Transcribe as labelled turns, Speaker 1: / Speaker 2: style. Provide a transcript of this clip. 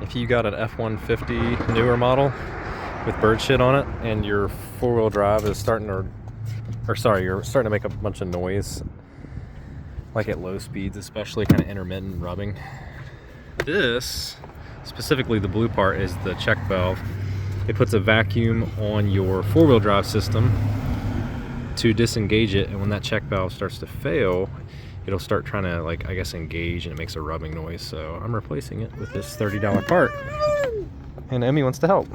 Speaker 1: If you got an F150 newer model with bird shit on it and your four-wheel drive is starting to, you're starting to make a bunch of noise, like at low speeds especially, kind of intermittent rubbing. This, specifically the blue part, is the check valve. It puts a vacuum on your four-wheel drive system to disengage it, and when that check valve starts to fail, it'll start trying to, like, I guess, engage, and it makes a rubbing noise. So I'm replacing it with this $30 part, and Emmy wants to help.